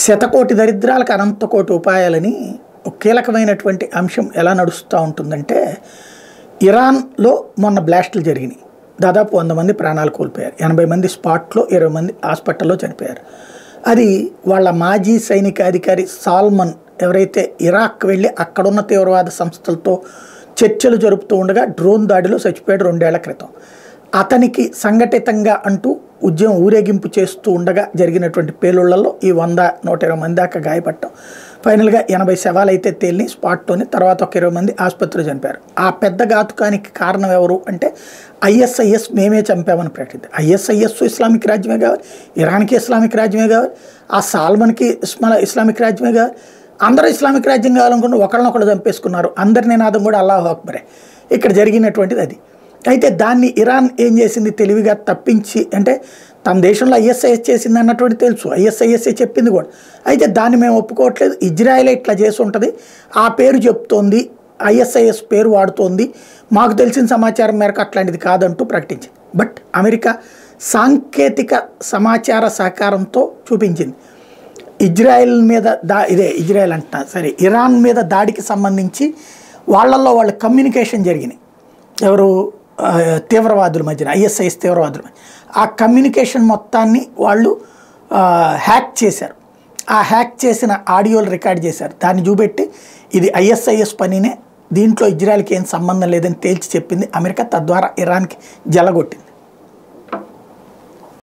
శతకోటి దరిద్రాలకు అనంత కోటి ఉపాయాలని ఒక కీలకమైనటువంటి అంశం ఎలా నడుస్తూ ఉంటుందంటే, ఇరాన్లో మొన్న బ్లాస్టులు జరిగినాయి. దాదాపు 100 మంది ప్రాణాలు కోల్పోయారు. 80 మంది స్పాట్లో, 20 మంది హాస్పిటల్లో చనిపోయారు. అది వాళ్ళ మాజీ సైనిక అధికారి సాల్మన్ ఎవరైతే ఇరాక్ వెళ్ళి అక్కడున్న తీవ్రవాద సంస్థలతో చర్చలు జరుపుతూ ఉండగా డ్రోన్ దాడిలో చచ్చిపోయాడు 2 ఏళ్ల క్రితం. అతనికి సంఘటితంగా అంటూ ఉద్యమం ఊరేగింపు చేస్తూ ఉండగా జరిగినటువంటి పేలుళ్లలో ఈ 100-120 మంది దాకా గాయపడటం, ఫైనల్గా 80 శవాలు అయితే తేలిని స్పాట్తోనే, తర్వాత ఒక 20 మంది ఆసుపత్రిలో చనిపోయారు. ఆ పెద్ద ఘాతుకానికి కారణం ఎవరు అంటే ISIS మేమే చంపామని ప్రకటింది. ISIS ఇస్లామిక్ రాజ్యమే కావాలి, ఇరాన్కి ఇస్లామిక్ రాజ్యమే కావాలి, ఆ సాల్మన్కి ఇస్లామిక్ రాజ్యమే కావాలి. అందరూ ఇస్లామిక్ రాజ్యం కావాలనుకుంటే ఒకళ్ళనొకళ్ళు చంపేసుకున్నారు. అందరి నినాదం కూడా అల్లాహు అక్బరే. ఇక్కడ జరిగినటువంటిది అది. అయితే దాన్ని ఇరాన్ ఏం చేసింది, తెలివిగా తప్పించి, అంటే తన దేశంలో ISIS చేసింది అన్నటువంటి తెలుసు, ISIS చెప్పింది కూడా. అయితే దాన్ని మేము ఒప్పుకోవట్లేదు, ఇజ్రాయెల్ ఇట్లా చేసి ఉంటుంది, ఆ పేరు చెప్తోంది, ISIS పేరు వాడుతోంది, మాకు తెలిసిన సమాచారం మేరకు అట్లాంటిది కాదంటూ ప్రకటించింది. బట్ అమెరికా సాంకేతిక సమాచార సహకారంతో చూపించింది. ఇజ్రాయెల్ మీద ఇజ్రాయెల్ అంటున్నా సరే, ఇరాన్ మీద దాడికి సంబంధించి వాళ్ళల్లో వాళ్ళ కమ్యూనికేషన్ జరిగినాయి. ఎవరు తీవ్రవాదుల మధ్యన, ISIS తీవ్రవాదుల మధ్య ఆ కమ్యూనికేషన్ మొత్తాన్ని వాళ్ళు హ్యాక్ చేశారు. ఆ హ్యాక్ చేసిన ఆడియోలు రికార్డ్ చేశారు. దాన్ని చూపెట్టి ఇది ISIS పనినే, దీంట్లో ఇజ్రాయెల్కి ఏం సంబంధం లేదని తేల్చి చెప్పింది అమెరికా. తద్వారా ఇరాన్కి జలగొట్టింది.